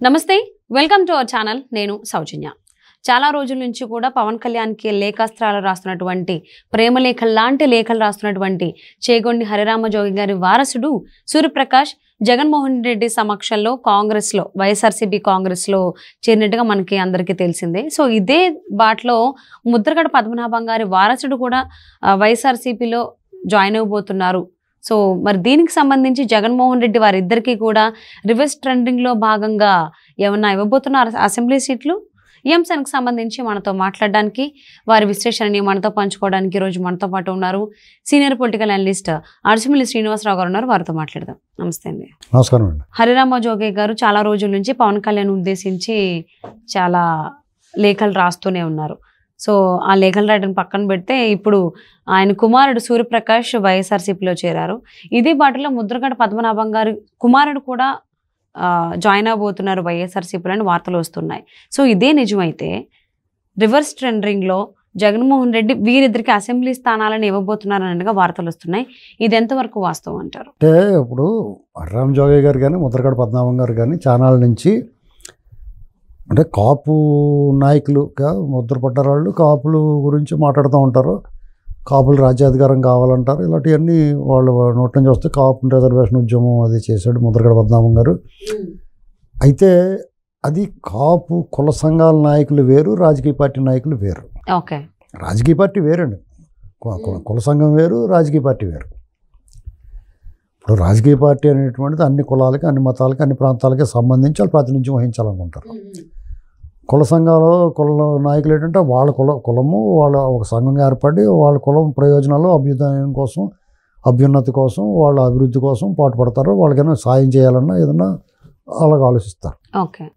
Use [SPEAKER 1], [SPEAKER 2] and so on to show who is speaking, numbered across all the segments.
[SPEAKER 1] నమస్తే welcome to our channel నేను సౌజన్య చాలా రోజుల నుంచి కూడా పవన్ కళ్యాణ్కి లేఖాస్త్రాలు రాస్తున్నటువంటి ప్రేమలేఖలు లాంటి లేఖలు రాస్తున్నటువంటి చేగొండి హరిరామ జోగి గారి వారసుడు సూర్యప్రకాష్ జగన్మోహన్ రెడ్డి సమక్షంలో కాంగ్రెస్లో వైఎస్ఆర్సీపీ కాంగ్రెస్లో చేరినట్టుగా మనకి అందరికీ తెలిసిందే. సో ఇదే బాటలో ముద్రగడ పద్మనాభం గారి వారసుడు కూడా వైఎస్ఆర్సీపీలో జాయిన్ అవ్వబోతున్నారు. సో మరి దీనికి సంబంధించి జగన్మోహన్ రెడ్డి వారిద్దరికీ కూడా రివర్స్ ట్రెండింగ్లో భాగంగా ఏమన్నా ఇవ్వబోతున్నారు అసెంబ్లీ సీట్లు? ఈ అంశానికి సంబంధించి మనతో మాట్లాడడానికి వారి విశ్లేషణని మనతో పంచుకోవడానికి ఈరోజు మనతో పాటు ఉన్నారు సీనియర్ పొలిటికల్ అనలిస్ట్ అర్జుమిల్లి శ్రీనివాసరావు గారు ఉన్నారు. వారితో మాట్లాడదాం. నమస్తే అండి.
[SPEAKER 2] నమస్కారం అండి.
[SPEAKER 1] హరిరామ జోగి గారు చాలా రోజుల నుంచి పవన్ కళ్యాణ్ ఉద్దేశించి చాలా లేఖలు రాస్తూనే ఉన్నారు. సో ఆ లేఖలు రాయడం పక్కన పెడితే ఇప్పుడు ఆయన కుమారుడు సూర్యప్రకాష్ వైఎస్ఆర్సీపీలో చేరారు. ఇదే బాటలో ముద్రగడ పద్మనాభం గారి కుమారుడు కూడా జాయిన్ అవబోతున్నారు వైఎస్ఆర్సీపీలో అని వార్తలు వస్తున్నాయి. సో ఇదే నిజమైతే రివర్స్ ట్రెండింగ్లో జగన్మోహన్ రెడ్డి వీరిద్దరికి అసెంబ్లీ స్థానాలను ఇవ్వబోతున్నారు అన్నట్టుగా వార్తలు వస్తున్నాయి. ఇది ఎంతవరకు వాస్తవం అంటారు?
[SPEAKER 2] అంటే ఇప్పుడు హరిరామ జోగి గారు కానీ ముద్రగడ పద్మనాభం గారు కానీ ఛానల్ నుంచి అంటే కాపు నాయకులుగా ముద్రపడ్డారు. వాళ్ళు కాపుల గురించి మాట్లాడుతూ ఉంటారు. కాపులు రాజ్యాధికారం కావాలంటారు. ఇలాంటివన్నీ వాళ్ళు నోటి నుంచి వస్తే కాపు రిజర్వేషన్ ఉద్యమం అది చేశాడు ముద్రగడ పద్మనాభం గారు. అయితే అది కాపు కుల సంఘాల నాయకులు వేరు, రాజకీయ పార్టీ నాయకులు వేరు.
[SPEAKER 1] ఓకే,
[SPEAKER 2] రాజకీయ పార్టీ వేరండి. కుల సంఘం వేరు, రాజకీయ పార్టీ వేరు. ఇప్పుడు రాజకీయ పార్టీ అనేటువంటిది అన్ని కులాలకి, అన్ని మతాలకి, అన్ని ప్రాంతాలకి సంబంధించి వాళ్ళు ప్రాతినిధ్యం వహించాలనుకుంటారు. కుల సంఘాలు కుల నాయకులు ఏంటంటే వాళ్ళ కులము వాళ్ళ ఒక సంఘంగా ఏర్పడి వాళ్ళ కులం ప్రయోజనాలు అభ్యుదయం కోసం, అభ్యున్నతి కోసం, వాళ్ళ అభివృద్ధి కోసం పాటుపడతారు. వాళ్ళకైనా సాయం చేయాలన్నా ఏదన్నా అలాగ ఆలోచిస్తారు.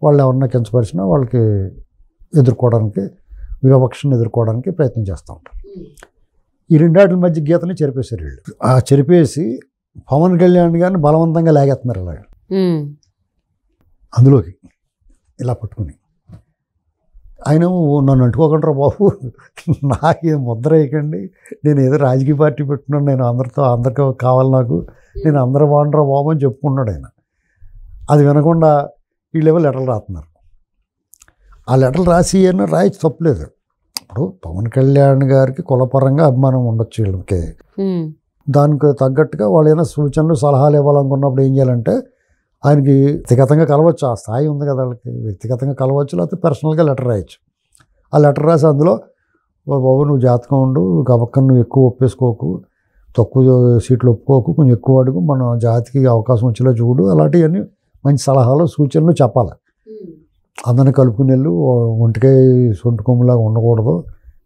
[SPEAKER 2] వాళ్ళు ఎవరన్నా కించపరిచినా వాళ్ళకి ఎదుర్కోవడానికి, వివక్షను ఎదుర్కోవడానికి ప్రయత్నం చేస్తూ ఉంటారు. ఈ రెండాటి మధ్య గీతని చెరిపేశారు వీళ్ళు. ఆ చెరిపేసి పవన్ కళ్యాణ్ గారిని బలవంతంగా లాగేస్తున్నారు అలాగ అందులోకి ఇలా పట్టుకుని. ఆయన నన్ను అంటుకోకుండా బాబు, నాకు ముద్ర వేయకండి, నేను ఏదో రాజకీయ పార్టీ పెట్టుకున్నాను, నేను అందరికీ కావాలి, నాకు నేను అందరూ బాగుండరా బాబు అని చెప్పుకున్నాడు ఆయన. అది వినకుండా వీళ్ళేవో లెటర్లు రాస్తున్నారు. ఆ లెటర్లు రాసి అయినా రాయచ్చు, తప్పలేదు. ఇప్పుడు పవన్ కళ్యాణ్ గారికి కులపరంగా అభిమానం ఉండొచ్చు వీళ్ళకి. దానికి తగ్గట్టుగా వాళ్ళు ఏమైనా సూచనలు సలహాలు ఇవ్వాలనుకున్నప్పుడు ఏం చేయాలంటే ఆయనకి వ్యక్తిగతంగా కలవచ్చు, ఆ స్థాయి ఉంది కదా వాళ్ళకి, వ్యక్తిగతంగా కలవచ్చు, లేకపోతే పర్సనల్గా లెటర్ రాయొచ్చు. ఆ లెటర్ రాసి అందులో బాబు నువ్వు జాతకం ఉండు, గబక్కన నువ్వు ఎక్కువ ఒప్పేసుకోకు, తక్కువ సీట్లు ఒప్పుకోకు, కొంచెం ఎక్కువ అడుగు, మన జాతికి అవకాశం వచ్చేలా చూడు, అలాంటివన్నీ మంచి సలహాలు సూచనలు చెప్పాలి. అందరిని కలుపుకుని వెళ్ళు, ఒంటికాయ సొంటి కొమ్ములాగా ఉండకూడదు,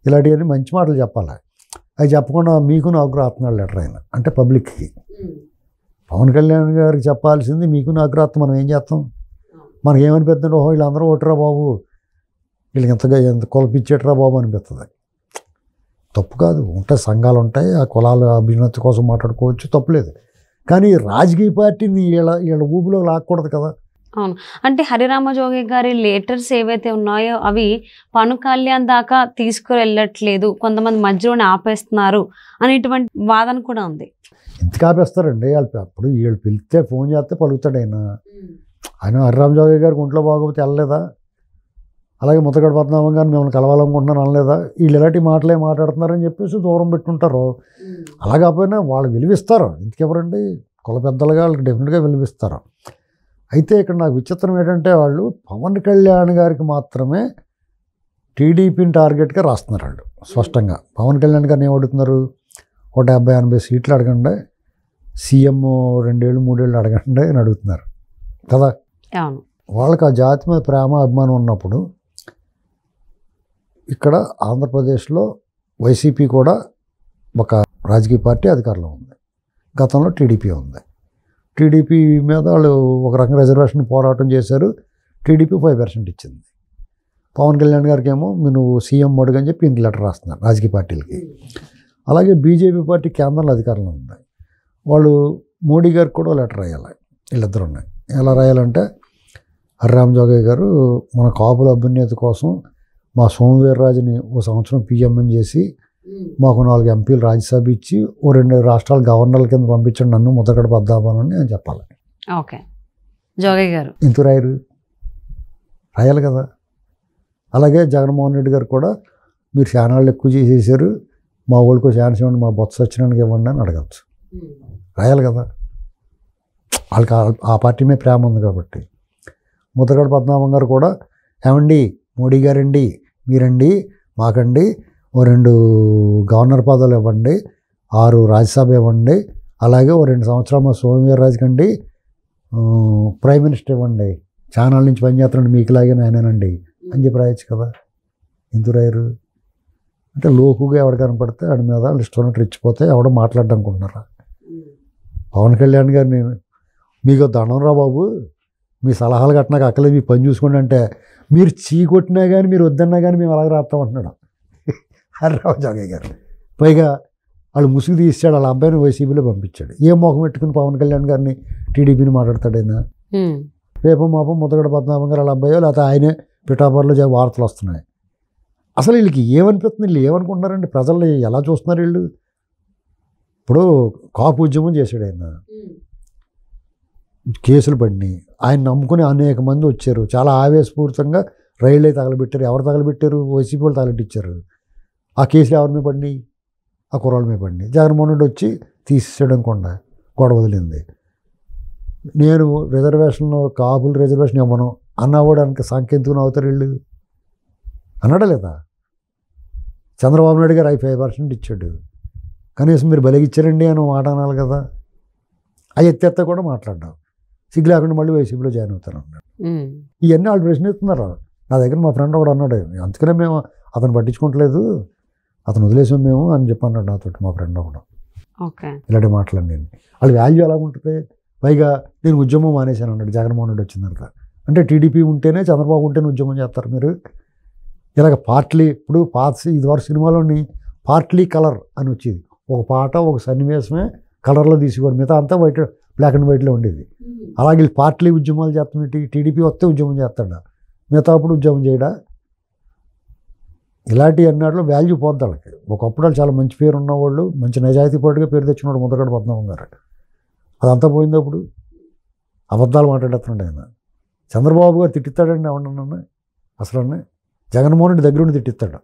[SPEAKER 2] ఇలాంటివన్నీ మంచి మాటలు చెప్పాలి. అవి చెప్పకుండా మీకు నాకు రాస్తున్నాడు లెటర్ ఆయన, అంటే పబ్లిక్కి. పవన్ కళ్యాణ్ గారికి చెప్పాల్సింది మీకు నాకు రాత్రం మనం ఏం చేస్తాం? మనకి ఏమనిపిస్తుంది? ఓహో వీళ్ళందరూ ఓటరా బాబు, వీళ్ళకి ఎంత కొలపిచ్చేటరా బాబు అనిపిస్తుంది. తప్పు కాదు, ఉంటాయి సంఘాలు ఉంటాయి, ఆ కులాల అభ్యున్నతి కోసం మాట్లాడుకోవచ్చు, తప్పులేదు. కానీ రాజకీయ పార్టీని వీళ్ళ ఊపిలో లాక్కూడదు కదా.
[SPEAKER 1] అవును, అంటే హరిరామ జోగి గారి లెటర్స్ ఏవైతే ఉన్నాయో అవి పవన్ కళ్యాణ్ దాకా తీసుకువెళ్ళట్లేదు, కొంతమంది మధ్యలోనే ఆపేస్తున్నారు అనేటువంటి వాదన కూడా ఉంది.
[SPEAKER 2] ఎందుకు ఆపేస్తారండి? అప్పుడు వీళ్ళు పిలిస్తే ఫోన్ చేస్తే పలుకుతాడు ఆయన హరిరామ జోగి గారికి ఒంట్లో బాగోపోతే వెళ్ళలేదా? అలాగే ముద్రగడ పద్మనాభం గారిని మిమ్మల్ని కలవాలనుకుంటున్నాను అనలేదా? వీళ్ళు ఎలాంటి మాటలే మాట్లాడుతున్నారని చెప్పేసి దూరం పెట్టుంటారు. అలా కాకపోయినా వాళ్ళు విలువిస్తారు. ఎందుకెవరండి? కుల పెద్దలుగా వాళ్ళకి డెఫినెట్గా విలువిస్తారు. అయితే ఇక్కడ నాకు విచిత్రం ఏంటంటే వాళ్ళు పవన్ కళ్యాణ్ గారికి మాత్రమే టీడీపీని టార్గెట్గా రాస్తున్నారు. వాళ్ళు స్పష్టంగా పవన్ కళ్యాణ్ గారిని ఏమడుగుతున్నారు? 70-80 సీట్లు అడగండి, సీఎం 2 ఏళ్ళు 3 ఏళ్ళు అడగండి అని అడుగుతున్నారు కదా. వాళ్ళకి ఆ జాతి మీద ప్రేమ అభిమానం ఉన్నప్పుడు ఇక్కడ ఆంధ్రప్రదేశ్లో వైసీపీ కూడా ఒక రాజకీయ పార్టీ అధికారంలో ఉంది. గతంలో టీడీపీ ఉంది. టీడీపీ మీద వాళ్ళు ఒక రకంగా రిజర్వేషన్ పోరాటం చేశారు. టీడీపీ 5% ఇచ్చింది. పవన్ కళ్యాణ్ గారికి ఏమో నువ్వు సీఎం అడుగని చెప్పి ఇంక లెటర్ రాస్తున్నారు రాజకీయ పార్టీలకి. అలాగే బీజేపీ పార్టీ కేంద్రంలో అధికారంలో ఉంది. వాళ్ళు మోడీ గారికి కూడా లెటర్ రాయాలి. వీళ్ళిద్దరు ఉన్నాయి. ఎలా రాయాలంటే హరిరామ జోగి గారు మన కాపుల అభ్యున్నతి కోసం మా సోమవీర్రాజుని ఓ సంవత్సరం పిఎంఎన్ చేసి మాకు 4 ఎంపీలు రాజ్యసభ ఇచ్చి ఓ 2 రాష్ట్రాల గవర్నర్ల కింద పంపించండి నన్ను ముద్రగడ పద్మనాభం అని చెప్పాలి.
[SPEAKER 1] ఓకే, జోగి గారు
[SPEAKER 2] ఇంత రాయరు. రాయాలి కదా. అలాగే జగన్మోహన్ రెడ్డి గారు కూడా మీరు ఛానళ్ళు ఎక్కువ చేసేసారు, మా ఊళ్ళకో ఛాన్స్ ఇవ్వండి, మా బొత్స సత్యనారాయణకి ఇవ్వండి అని అడగచ్చు. రాయాలి కదా. వాళ్ళకి ఆ పార్టీ మీద ప్రేమ ఉంది కాబట్టి. ముద్రగడ పద్మనాభం గారు కూడా ఏమండి మోడీ గారండి, మీరండి మాకండి ఓ 2 గవర్నర్ పదవులు ఇవ్వండి, 6 రాజ్యసభ ఇవ్వండి, అలాగే ఓ 2 సంవత్సరాలు మా సోమవీర్రాజుకండి ప్రైమ్ మినిస్టర్ ఇవ్వండి, ఛానల్ నుంచి పనిచేస్తున్నాడు మీకులాగే ఆయనేనండి అని చెప్పి రాయొచ్చు కదా. ఎందుకు రాయరు అంటే లోకుగా ఎవడు కనపడితే వాడి మీద లిస్ట్ ఉన్నట్టు ఇచ్చిపోతే ఎవడో మాట్లాడనుకుంటున్నారా. పవన్ కళ్యాణ్ గారు నేను మీకు దండం రా బాబు, మీ సలహాలు కట్టినాక అక్కలే మీ పని చూసుకోండి అంటే మీరు చీ కొట్టినా కానీ మీరు వద్దన్నా కానీ మేము అలాగే రాస్తామంటున్నాడు హరిరామ జోగయ్య గారు. పైగా వాళ్ళు ముసుగు తీసాడు, వాళ్ళ అబ్బాయిని వైసీపీలో పంపించాడు. ఏం మొఖం పెట్టుకుని పవన్ కళ్యాణ్ గారిని టీడీపీని మాట్లాడతాడైనా. రేపు మాపం ముద్రగడ పద్మనాభం గారు వాళ్ళ అబ్బాయో లేకపోతే ఆయనే పిఠాపురంలో వార్తలు వస్తున్నాయి. అసలు వీళ్ళకి ఏమనిపిస్తుంది, వీళ్ళు ఏమనుకుంటున్నారండి, ప్రజల్ని ఎలా చూస్తున్నారు వీళ్ళు. ఇప్పుడు కాపు ఉద్యమం చేశాడు ఆయన, కేసులు పడినాయి, ఆయన నమ్ముకుని అనేక మంది వచ్చారు, చాలా ఆవేశపూరితంగా రైళ్ళే తగలబెట్టారు. ఎవరు తగలబెట్టారు? వైసీపీ వాళ్ళు తగలబెట్టించారు. ఆ కేసులు ఎవరి మీద పడినాయి? ఆ కుర్రాళ్ళ మీద పడినాయి. జగన్మోహన్ రెడ్డి వచ్చి తీసేయడం కొండ గొడవ వదిలింది. నేను రిజర్వేషన్లో కాపులు రిజర్వేషన్ ఇవ్వను అన్నవాడు అంత సంఖ్యంతుని అవుతారు వీళ్ళు అన్నాడా లేదా? చంద్రబాబు నాయుడు గారు 5% ఇచ్చాడు, కనీసం మీరు బలిగిచ్చారండి అని మాట అనాలి కదా. ఆ ఎత్తెత్త కూడా మాట్లాడ్డాం, సిగ్గు లేకుండా మళ్ళీ వైసీపీలో జాయిన్ అవుతాను అన్నాడు. ఇవన్నీ వాళ్ళు ప్రశ్నిస్తున్నారు. నా దగ్గర మా ఫ్రెండ్ ఒకడు అన్నాడు, అందుకనే మేము అతను పట్టించుకోవట్లేదు, అతను వదిలేసాం మేము అని చెప్పి అన్నాడు నాతో మా ఫ్రెండ్ ఒకడు. ఇలాంటి మాటలన్నీ వాళ్ళ వాల్యూ ఎలా ఉంటుంది. పైగా నేను ఉద్యమం మానేశాను అన్నాడు జగన్మోహన్ రెడ్డి వచ్చిన తర్వాత. అంటే టీడీపీ ఉంటేనే చంద్రబాబు ఉంటేనే ఉద్యమం చేస్తారు మీరు. ఇలాగ పార్ట్లీ ఇప్పుడు ఇదివరకు సినిమాలోని పార్ట్లీ కలర్ అని వచ్చేది, ఒక పాట ఒక సన్నివేశమే కలర్లో తీసేవారు, మిగతా అంతా బ్లాక్ అండ్ వైట్లో ఉండేది. అలాగే వీళ్ళు పార్ట్లీ ఉద్యమాలు చేస్తాం. టీడీపీ వస్తే ఉద్యమం చేస్తాడా, మిగతా అప్పుడు ఉద్యమం చేయడా. ఇలాంటి అన్నాట్లో వాల్యూ పోద్ది వాళ్ళకి. ఒకప్పుడు వాళ్ళు చాలా మంచి పేరు ఉన్నవాళ్ళు, మంచి నిజాయితీపరుడుగా పేరు తెచ్చుకున్నాడు ముద్రగడ పద్మనాభం గారు. అదంతా పోయింది. అప్పుడు అబద్ధాలు మాట్లాడుతున్నాడు ఆయన. చంద్రబాబు గారు తిట్టిస్తాడండి ఎవడన్నా అసలు, జగన్మోహన్ రెడ్డి దగ్గర ఉండి తిట్టిస్తాడు.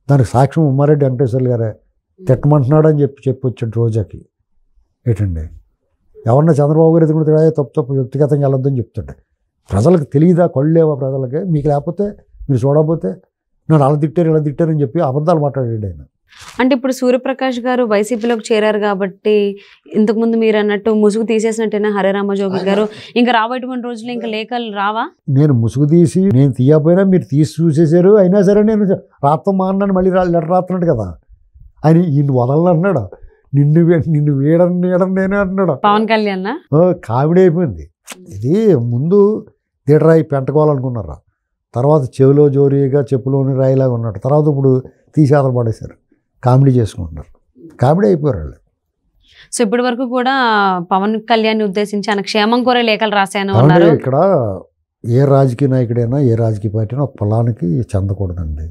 [SPEAKER 2] దానికి సాక్ష్యం ఉమ్మారెడ్డి వెంకటేశ్వర్లు గారే తిట్టమంటున్నాడు అని చెప్పి వచ్చాడు రోజాకి. ఏంటండి ఎవరన్నా చంద్రబాబు గారు ఎదుగుతుంటే తప్పు వ్యక్తిగతంగా వెళ్ళొద్దని చెప్తాడు. ప్రజలకు తెలియదా, కళ్ళు లేవా ప్రజలకి? మీకు లేకపోతే మీరు చూడకపోతే నన్ను అలా తిట్టారు ఇలా తిట్టారని చెప్పి అబద్ధాలు మాట్లాడాడు ఆయన.
[SPEAKER 1] అంటే ఇప్పుడు సూర్యప్రకాష్ గారు వైసీపీలోకి చేరారు కాబట్టి ఇంతకుముందు మీరు అన్నట్టు ముసుగు తీసేసినట్టేనా హరిరామ జోగి గారు? ఇంకా రాబోయేటువంటి రోజులు ఇంకా లేఖలు రావా?
[SPEAKER 2] నేను ముసుగు తీసి నేను తీయకపోయినా మీరు తీసి చూసేశారు, అయినా సరే నేను రాత్రం మాన్నాను మళ్ళీ లెటర్ రాస్తున్నాడు కదా ఆయన. ఈయన వదలని అన్నాడు, నిన్ను వేడని నేనే అంటున్నాడు
[SPEAKER 1] పవన్ కళ్యాణ్.
[SPEAKER 2] కామెడీ అయిపోయింది ఇది. ముందు థియేటర్ పెంటకోవాలనుకున్నారా, తర్వాత చెవిలో జోరీగా చెప్పులోని రాయిలాగా ఉన్నాడు, తర్వాత ఇప్పుడు తీసేతలు పడేశారు, కామెడీ చేసుకుంటున్నారు, కామెడీ అయిపోయారు వాళ్ళు.
[SPEAKER 1] సో ఇప్పటి వరకు కూడా పవన్ కళ్యాణ్ ఉద్దేశించి ఆయన క్షేమం కోరే లేఖలు రాశాను అన్నారు.
[SPEAKER 2] ఇక్కడ ఏ రాజకీయ నాయకుడైనా ఏ రాజకీయ పార్టీ అయినా ఒక కులానికి చెందకూడదండి.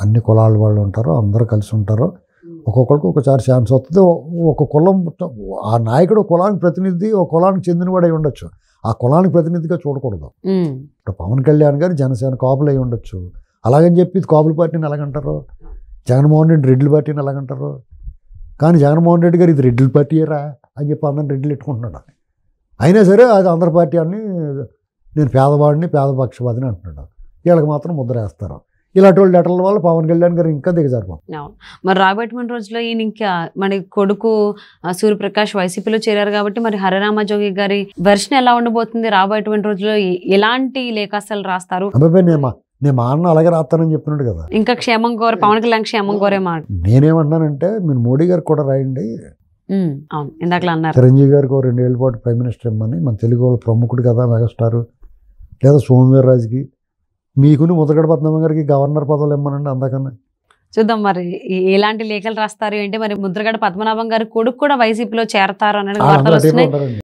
[SPEAKER 2] అన్ని కులాల వాళ్ళు ఉంటారు, అందరూ కలిసి ఉంటారు, ఒక్కొక్కరికి ఒకసారి ఛాన్స్ వస్తుంది. ఒక కులం ఆ నాయకుడు కులానికి ప్రతినిధి, ఒక కులానికి చెందినవాడు అయి ఉండొచ్చు, ఆ కులానికి ప్రతినిధిగా చూడకూడదు. ఇప్పుడు పవన్ కళ్యాణ్ గారు జనసేన కాపులు అయి ఉండొచ్చు, అలాగని చెప్పి కాపుల పార్టీని ఎలాగంటారు, జగన్మోహన్ రెడ్డి రెడ్డి పార్టీని ఎలాగంటారు. కానీ జగన్మోహన్ రెడ్డి గారు ఇది రెడ్డి పార్టీయరా అని చెప్పి అందరిని రెడ్డిలు ఎట్టుకుంటున్నాడు. అయినా సరే అది అందరి పార్టీ అని నేను పేదవాడిని పేదపక్షవాదిని అంటున్నాడు. వీళ్ళకి మాత్రం ముద్ర వేస్తారు. ఇలాంటి వాళ్ళు లెటర్ల వల్ల పవన్ కళ్యాణ్ గారు ఇంకా దిగజారిపోతుంది.
[SPEAKER 1] మరి రాబోయేటువంటి రోజుల్లో ఈయన ఇంకా మన కొడుకు సూర్యప్రకాష్ వైసీపీలో చేరారు కాబట్టి మరి హరిరామ జోగి గారి వెర్షన్ ఎలా ఉండబోతుంది? రాబోయేటువంటి రోజుల్లో ఎలాంటి లేఖాస్తాలు రాస్తారు?
[SPEAKER 2] నేను మా అన్న అలాగే రాస్తానని చెప్పినాడు కదా.
[SPEAKER 1] ఇంకా క్షేమం కోరే పవన్ కళ్యాణ్ క్షేమం కోరే మాట
[SPEAKER 2] నేనేమన్నానంటే మీరు మోడీ గారికి కూడా రాయండి.
[SPEAKER 1] అవును, ఇందాకలా అన్నారు.
[SPEAKER 2] చిరంజీవి గారికి 2 ఏళ్ళ పాటు ప్రైమ్ మినిస్టర్ ఇమ్మని, మన తెలుగు వాళ్ళు ప్రముఖుడు కదా మెగాస్టార్, లేదా సోమవీర్రాజుకి, మీకుని ముద్రగడ పద్మనాభం గారికి గవర్నర్ పదవులు ఇమ్మనండి. అందకన్నా
[SPEAKER 1] చూద్దాం మరి ఎలాంటి లేఖలు రాస్తారు ఏంటి. మరి ముద్రగడ పద్మనాభం గారి కొడుకు కూడా వైసీపీలో చేరతారు అనేది వార్తలు వస్తున్నాయి.